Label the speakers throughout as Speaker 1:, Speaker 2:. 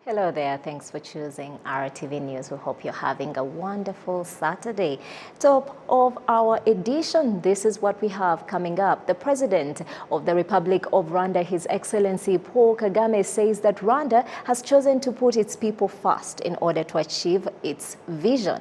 Speaker 1: Hello there, thanks for choosing RTV News. We hope you're having a wonderful Saturday. Top of our edition, this is what we have coming up. The President of the Republic of Rwanda, His Excellency Paul Kagame, says that Rwanda has chosen to put its people first in order to achieve its vision.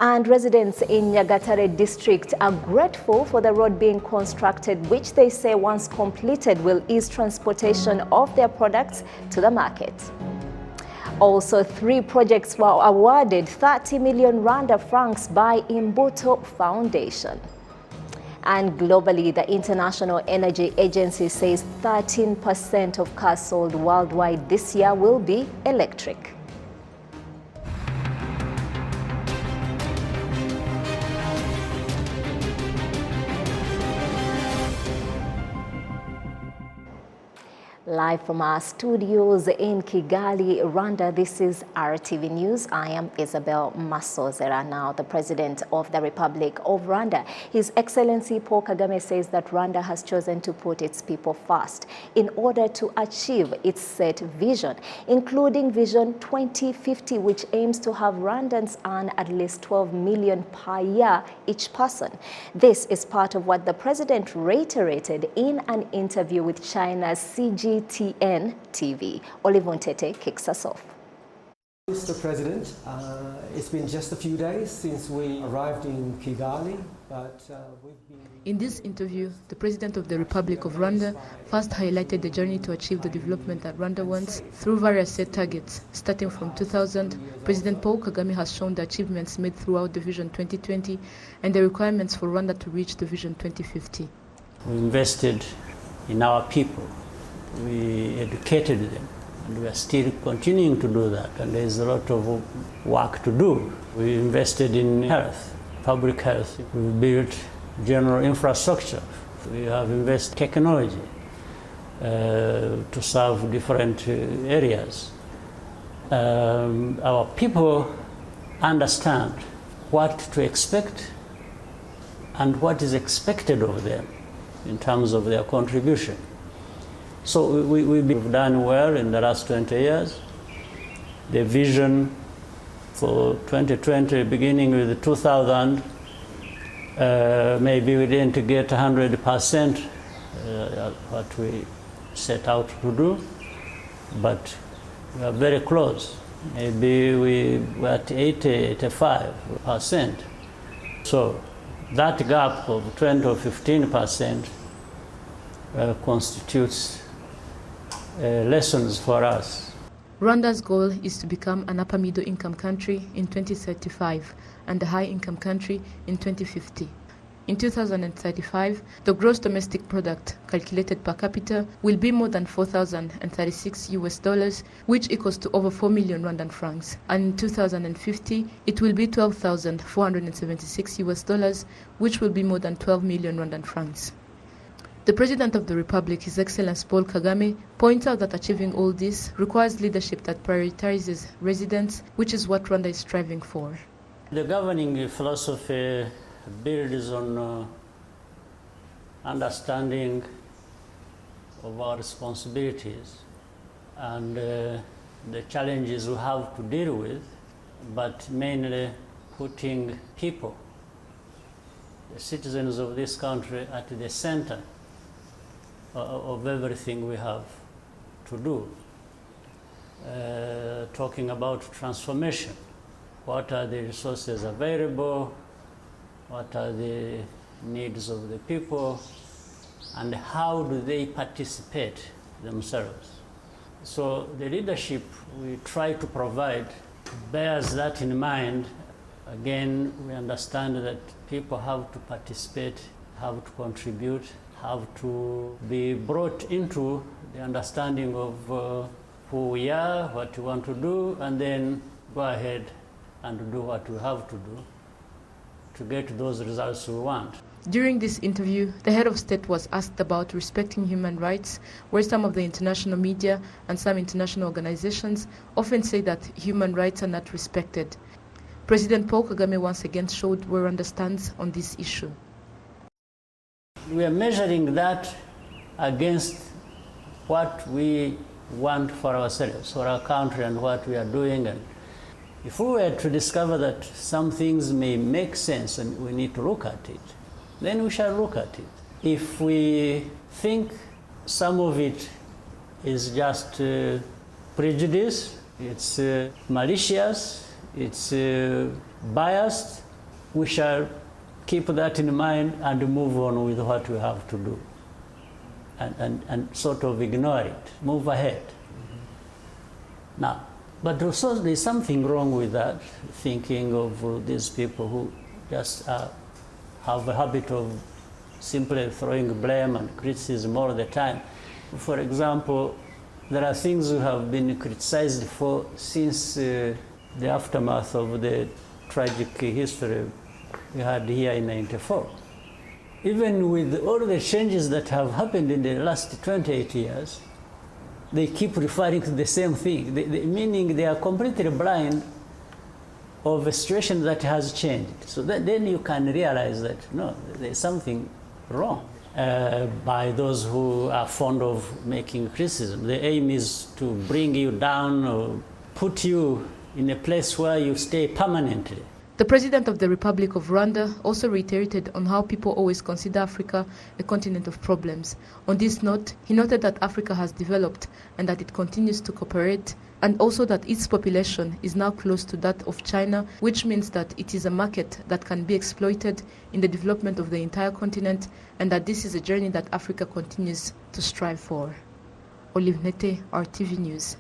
Speaker 1: And residents in Nyagatare district are grateful for the road being constructed, which they say once completed will ease transportation of their products to the market. Also, 3 projects were awarded 30 million Rwanda francs by Imbuto Foundation. And globally, the International Energy Agency says 13% of cars sold worldwide this year will be electric. Live from our studios in Kigali, Rwanda, this is RTV News. I am Isabel Masozera. Now, the President of the Republic of Rwanda, His Excellency Paul Kagame, says that Rwanda has chosen to put its people first in order to achieve its set vision, including Vision 2050, which aims to have Rwandans earn at least 12 million per year each person. This is part of what the President reiterated in an interview with China's CGTN TV. Olivon Tete kicks us off.
Speaker 2: Mr. President, it's been just a few days since we arrived in Kigali, but we've been...
Speaker 3: In this interview, the President of the Republic of Rwanda first highlighted the journey to achieve the development that Rwanda wants through various set targets. Starting from 2000, President Paul Kagame has shown the achievements made throughout the Vision 2020 and the requirements for Rwanda to reach the Vision 2050.
Speaker 4: We invested in our people. We educated them, and we are still continuing to do that, and there is a lot of work to do. We invested in health, public health. We built general infrastructure. We have invested in technology to serve different areas. Our people understand what to expect and what is expected of them in terms of their contribution. So we've done well in the last 20 years. The vision for 2020, beginning with 2000, maybe we didn't get 100% what we set out to do, but we are very close. Maybe we were at 85%. So that gap of 20 or 15% constitutes lessons for us.
Speaker 3: Rwanda's goal is to become an upper middle income country in 2035 and a high income country in 2050. In 2035, the gross domestic product calculated per capita will be more than $4,036, which equals to over 4 million Rwandan francs. And in 2050, it will be $12,476, which will be more than 12 million Rwandan francs. The President of the Republic, His Excellency Paul Kagame, points out that achieving all this requires leadership that prioritizes residents, which is what Rwanda is striving for.
Speaker 4: The governing philosophy builds on understanding of our responsibilities and the challenges we have to deal with, but mainly putting people, the citizens of this country, at the center of everything we have to do. Talking about transformation. What are the resources available? What are the needs of the people? And how do they participate themselves? So the leadership we try to provide bears that in mind. Again, we understand that people have to participate, have to contribute, have to be brought into the understanding of who we are, what we want to do, and then go ahead and do what we have to do to get those results we want.
Speaker 3: During this interview, the head of state was asked about respecting human rights, where some of the international media and some international organizations often say that human rights are not respected. President Paul Kagame once again showed where Rwanda stands on this issue.
Speaker 4: We are measuring that against what we want for ourselves, for our country and what we are doing. And if we were to discover that some things may make sense and we need to look at it, then we shall look at it. If we think some of it is just prejudice, it's malicious, it's biased, we shall keep that in mind and move on with what we have to do. And sort of ignore it, move ahead. Now, but also there's something wrong with that, thinking of these people who just have a habit of simply throwing blame and criticism all the time. For example, there are things we have been criticized for since the aftermath of the tragic history we had here in '94. Even with all the changes that have happened in the last 28 years, they keep referring to the same thing, meaning they are completely blind of a situation that has changed. So then you can realize that, no, there's something wrong by those who are fond of making criticism. The aim is to bring you down or put you in a place where you stay permanently.
Speaker 3: The President of the Republic of Rwanda also reiterated on how people always consider Africa a continent of problems. On this note, he noted that Africa has developed and that it continues to cooperate, and also that its population is now close to that of China, which means that it is a market that can be exploited in the development of the entire continent, and that this is a journey that Africa continues to strive for. Olive Nete, RTV News.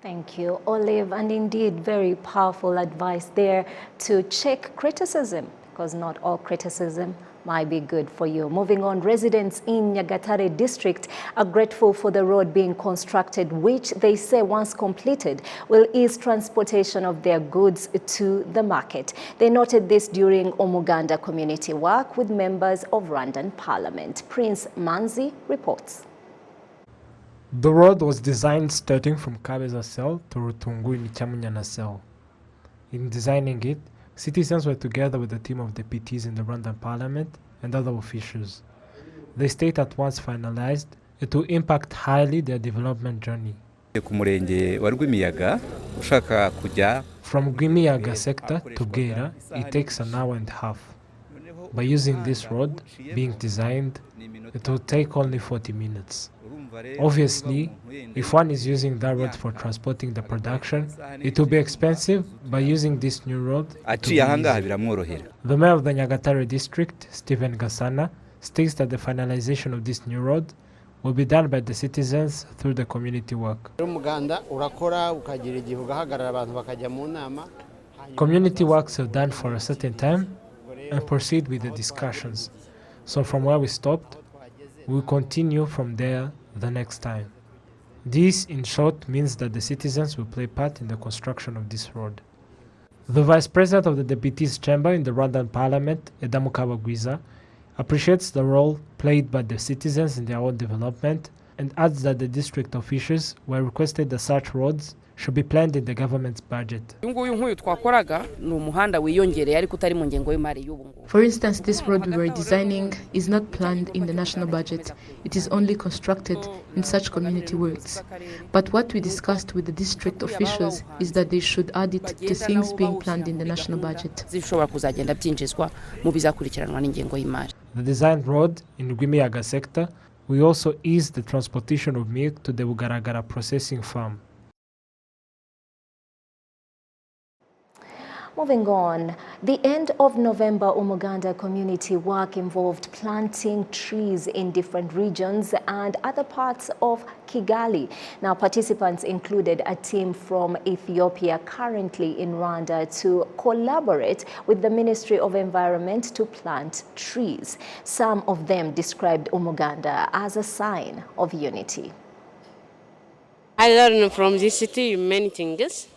Speaker 1: Thank you, Olive, and indeed very powerful advice there to check criticism, because not all criticism might be good for you. Moving on, residents in Nyagatare district are grateful for the road being constructed, which they say once completed will ease transportation of their goods to the market. They noted this during Omuganda community work with members of Rwandan Parliament. Prince Manzi reports.
Speaker 5: The road was designed starting from Kabeza Cell to Rutungu in Chamunyana Cell. In designing it, citizens were together with a team of deputies in the Rwandan Parliament and other officials. They state that once finalized, it will impact highly their development journey.
Speaker 6: From
Speaker 5: Gwimiyaga sector to Gera, it takes an hour and a half. By using this road, being designed, it will take only 40 minutes. Obviously, if one is using that road for transporting the production, it will be expensive. By using this new road, the mayor of the Nyagatare district, Stephen Gasana, states that the finalization of this new road will be done by the citizens through the community work. Community works are done for a certain time and proceed with the discussions. So from where we stopped, we'll continue from there the next time. This, in short, means that the citizens will play part in the construction of this road. The Vice President of the Deputies Chamber in the Rwandan Parliament, Edamu Kabagwiza, appreciates the role played by the citizens in their own development and adds that the district officials were requested that such roads should be planned in the government's budget.
Speaker 3: For instance, this road we were designing is not planned in the national budget. It is only constructed in such community works. But what we discussed with the district officials is that they should add it to things being planned in the national budget.
Speaker 5: The designed road in Gwimiyaga sector will also ease the transportation of milk to the Bugaragara processing farm.
Speaker 1: Moving on, the end of November Umuganda community work involved planting trees in different regions and other parts of Kigali. Now, participants included a team from Ethiopia currently in Rwanda to collaborate with the Ministry of Environment to plant trees. Some of them described Umuganda as a sign of unity.
Speaker 7: I learned from this city many things.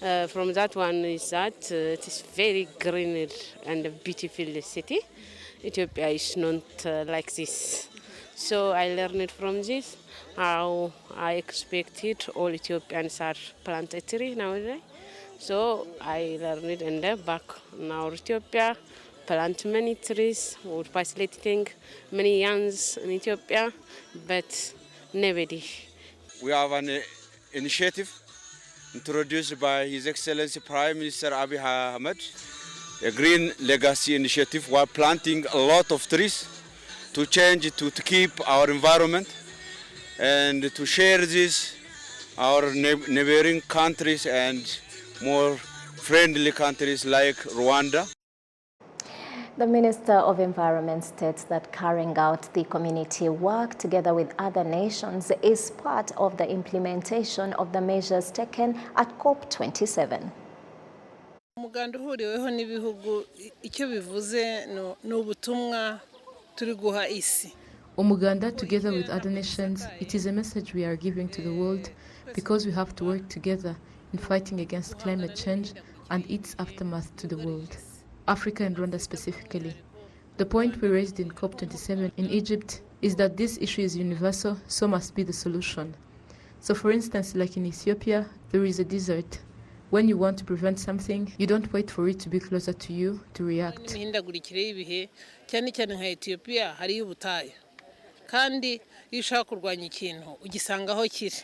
Speaker 7: From that one is that it is very green and beautiful city. Ethiopia is not like this. So I learned from this how I expected all Ethiopians are plant a tree nowadays. So I learned and back now Ethiopia plant many trees or facilitating many youngs in Ethiopia, but nobody
Speaker 6: we have an initiative introduced by His Excellency Prime Minister Abiy Ahmed, a Green Legacy Initiative, while planting a lot of trees to change, to keep our environment and to share this our neighboring countries and more friendly countries like Rwanda.
Speaker 1: The Minister of Environment states that carrying out the community work together with other nations is part of the implementation of the measures taken at COP27.
Speaker 8: Umuganda uhuriweho n'ibihugu icyo bivuze n'ubutumwa turi guha isi.
Speaker 3: Umuganda, together with other nations, it is a message we are giving to the world because we have to work together in fighting against climate change and its aftermath to the world, Africa and Rwanda specifically. The point we raised in COP27 in Egypt is that this issue is universal, so must be the solution. So for instance, like in Ethiopia, there is a desert. When you want to prevent something, you don't wait for it to be closer to you to react.
Speaker 8: Imihindagurikire y'ibihe cyane cyane nka Ethiopia hari ubutayu. Kandi iyo ushaka kurwanya ikintu ugisanga aho kiri.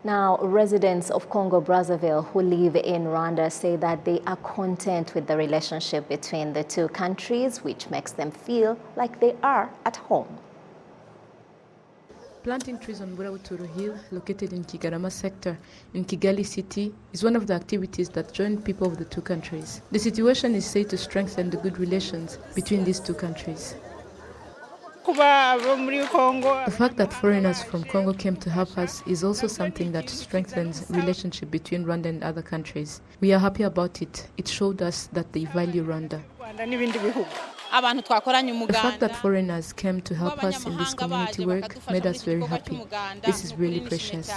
Speaker 1: Now, residents of Congo-Brazzaville who live in Rwanda say that they are content with the relationship between the two countries, which makes them feel like they are at home.
Speaker 3: Planting trees on Bulletin Hill, located in Kigarama sector in Kigali city, is one of the activities that join people of the two countries. The situation is said to strengthen the good relations between these two countries. The fact that foreigners from Congo came to help us is also something that strengthens relationship between Rwanda and other countries. We are happy about it. It showed us that they value Rwanda. The fact that foreigners came to help us in this community work made us very happy. This is really precious.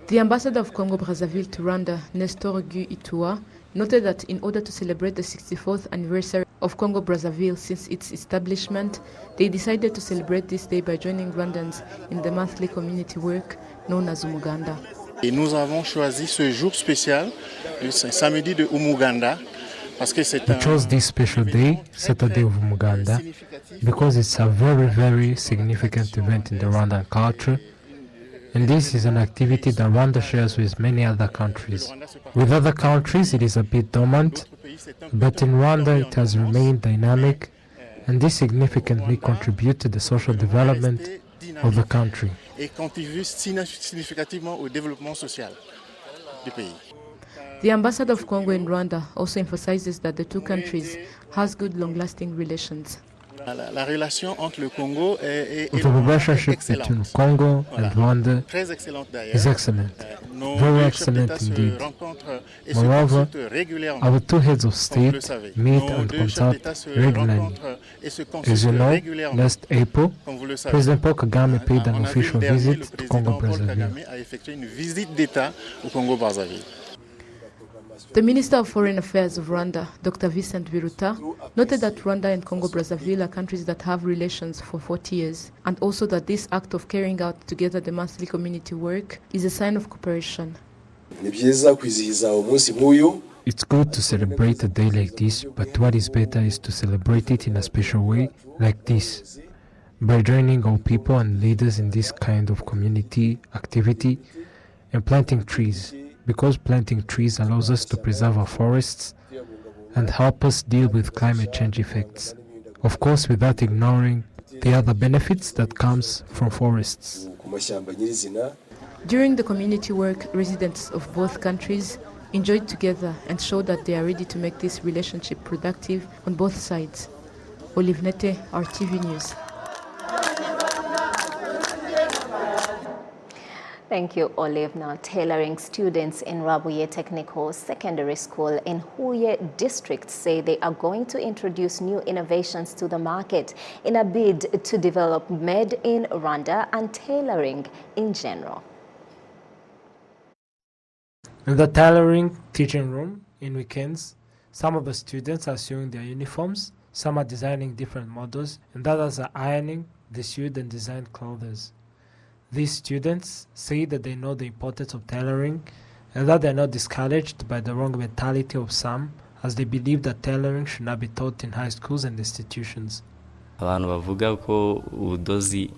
Speaker 3: The ambassador of Congo-Brazzaville to Rwanda, Nestor Gu Itua, noted that in order to celebrate the 64th anniversary of Congo-Brazzaville since its establishment, they decided to celebrate this day by joining Rwandans in the monthly community work known as Umuganda.
Speaker 9: Et nous avons choisi ce jour spécial, le samedi de Umuganda.
Speaker 5: We chose this special day, Saturday of Umuganda, because it's a very, very significant event in the Rwandan culture, and this is an activity that Rwanda shares with many other countries. With other countries it is a bit dormant, but in Rwanda it has remained dynamic, and this significantly contributes to the social development of the country.
Speaker 9: Et contribue significativement au développement social du pays.
Speaker 3: The ambassador of Congo in Rwanda also emphasizes that the two countries has good long-lasting relations.
Speaker 9: La relation entre le Congo et
Speaker 5: The relationship between Congo and Rwanda is excellent, very excellent indeed. Moreover, our two heads of state meet and consult regularly. As you know, last April, President Paul Kagame paid an official visit to Congo-Brazzaville.
Speaker 3: The Minister of Foreign Affairs of Rwanda, Dr. Vincent Biruta, noted that Rwanda and Congo-Brazzaville are countries that have relations for 40 years, and also that this act of carrying out together the monthly community work is a sign of cooperation.
Speaker 5: It's good to celebrate a day like this, but what is better is to celebrate it in a special way like this, by joining all people and leaders in this kind of community activity and planting trees. Because planting trees allows us to preserve our forests and help us deal with climate change effects. Of course, without ignoring the other benefits that comes from forests.
Speaker 3: During the community work, residents of both countries enjoyed together and showed that they are ready to make this relationship productive on both sides. Olive Nete, RTV News.
Speaker 1: Thank you, Olive. Now, tailoring students in Rabuye Technical Secondary School in Huye District say they are going to introduce new innovations to the market in a bid to develop made in Rwanda and tailoring in general.
Speaker 5: In the tailoring teaching room, in weekends, some of the students are sewing their uniforms, some are designing different models, and others are ironing the sewed and designed clothes. These students say that they know the importance of tailoring and that they are not discouraged by the wrong mentality of some, as they believe that tailoring should not be taught in high schools and institutions.
Speaker 10: Abantu bavuga ko ubudozi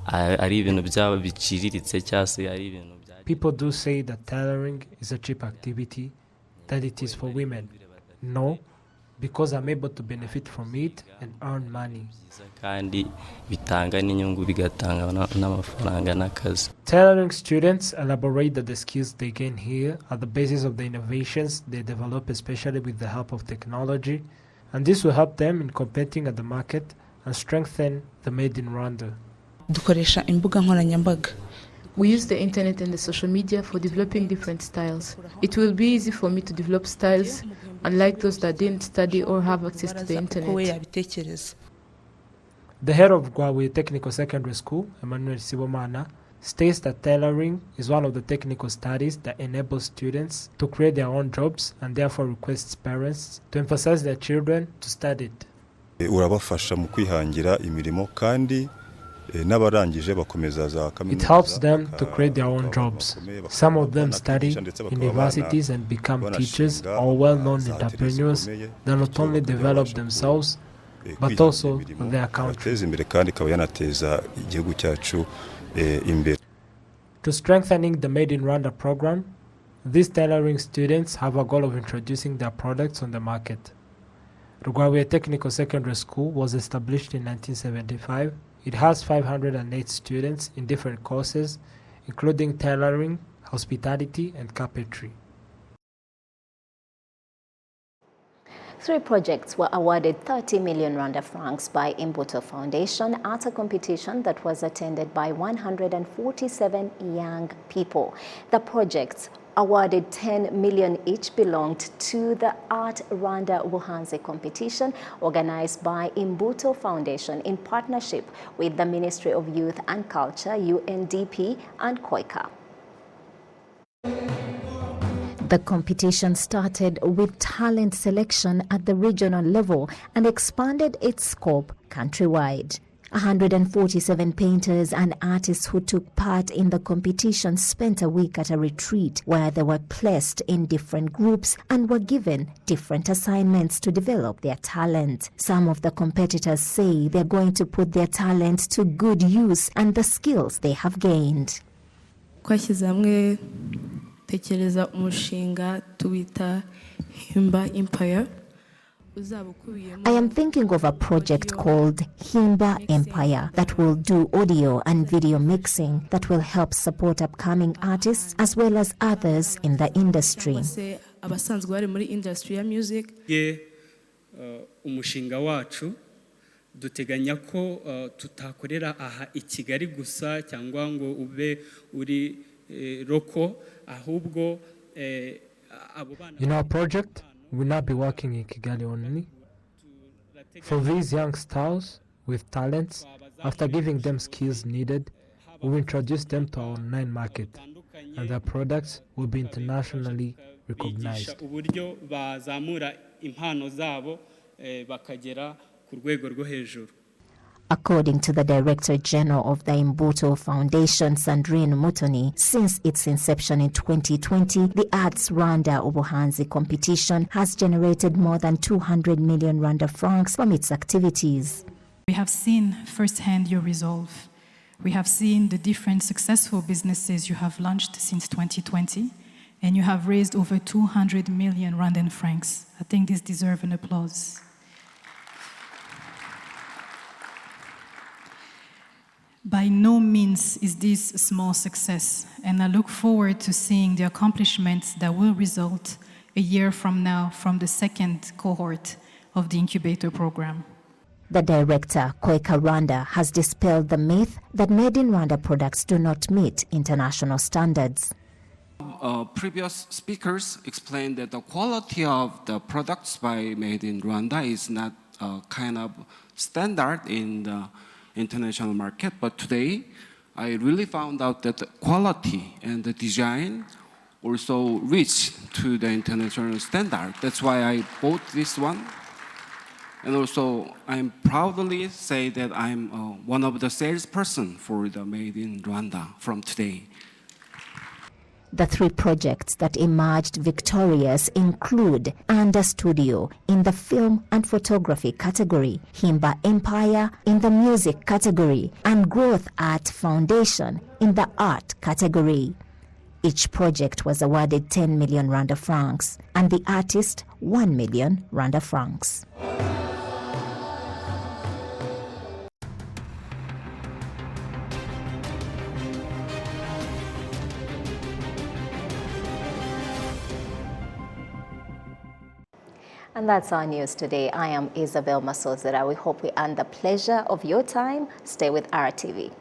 Speaker 10: ari ibintu byaba biciriritse cyangwa se ari ibintu bya.
Speaker 5: People do say that tailoring is a cheap activity, that it is for women. No, because I'm able to benefit from it and earn money.
Speaker 10: Kandi bitanga n'inyungu bigatanga n'amafaranga n'akazi.
Speaker 5: Tailoring students elaborate that the skills they gain here are the basis of the innovations they develop, especially with the help of technology, and this will help them in competing at the market and strengthen the Made in Rwanda.
Speaker 3: Dukoresha imbuga nkoranyambaga. We use the internet and the social media for developing different styles. It will be easy for me to develop styles, unlike those that didn't study or have access to the internet.
Speaker 5: The head of Rwanda Technical Secondary School, Emmanuel Sibomana, states that tailoring is one of the technical studies that enables students to create their own jobs and therefore requests parents to emphasize their children to study it.
Speaker 11: Urabafasha mu kwihangira imirimo kandi n'abarangije bakomeza za kaminuza.
Speaker 5: It helps them to create their own jobs. Some of them study in universities and become teachers or well-known entrepreneurs that not only develop themselves but also their country. To strengthening the Made in Rwanda program, these tailoring students have a goal of introducing their products on the market. Rwanda Technical Secondary School was established in 1975. It has 508 students in different courses, including tailoring, hospitality, and carpentry.
Speaker 1: 3 projects were awarded 30 million Rwanda francs by Imbuto Foundation at a competition that was attended by 147 young people. The projects, awarded 10 million each, belonged to the Art Rwanda Ubuhanzi competition organized by Imbuto Foundation in partnership with the Ministry of Youth and Culture, UNDP, and KOICA. The competition started with talent selection at the regional level and expanded its scope countrywide. 147 painters and artists who took part in the competition spent a week at a retreat where they were placed in different groups and were given different assignments to develop their talent. Some of the competitors say they're going to put their talent to good use and the skills they have gained.
Speaker 3: Tekereza umushinga tuwita Himba Empire.
Speaker 1: I am thinking of a project called Himba Empire that will do audio and video mixing that will help support upcoming artists as well as others in the industry.
Speaker 3: Abasanzwe bari muri industry ya music.
Speaker 12: Umushinga wacu duteganya ko tutakorera aha i Kigali gusa cyangwa ngo ube uri roko ahubwo
Speaker 5: in our project we will not be working in Kigali only. For these young stars with talents, after giving them skills needed, we will introduce them to our online market and their products will be internationally recognized.
Speaker 12: Uburyo bazamura impano zabo bakagera ku rwego rwo hejuru.
Speaker 1: According to the Director General of the Imbuto Foundation, Sandrine Mutoni, since its inception in 2020, the Arts Rwanda Ubuhanzi competition has generated more than 200 million Rwanda francs from its activities.
Speaker 13: We have seen firsthand your resolve. We have seen the different successful businesses you have launched since 2020, and you have raised over 200 million Rwandan francs. I think this deserves an applause. By no means is this a small success, and I look forward to seeing the accomplishments that will result a year from now from the second cohort of the incubator program.
Speaker 1: The director, KOICA Rwanda, has dispelled the myth that Made in Rwanda products do not meet international standards.
Speaker 14: Previous speakers explained that the quality of the products by Made in Rwanda is not kind of standard in the international market, but today I really found out that the quality and the design also reach to the international standard. That's why I bought this one. And also I'm proudly say that I'm one of the salesperson for the Made in Rwanda from today.
Speaker 1: The 3 projects that emerged victorious include Under Studio in the Film and Photography category, Himba Empire in the Music category, and Growth Art Foundation in the Art category. Each project was awarded 10 million Rwanda francs and the artist 1 million Rwanda francs. And that's our news today. I am Isabel Masozera. We hope we earn the pleasure of your time. Stay with RTV.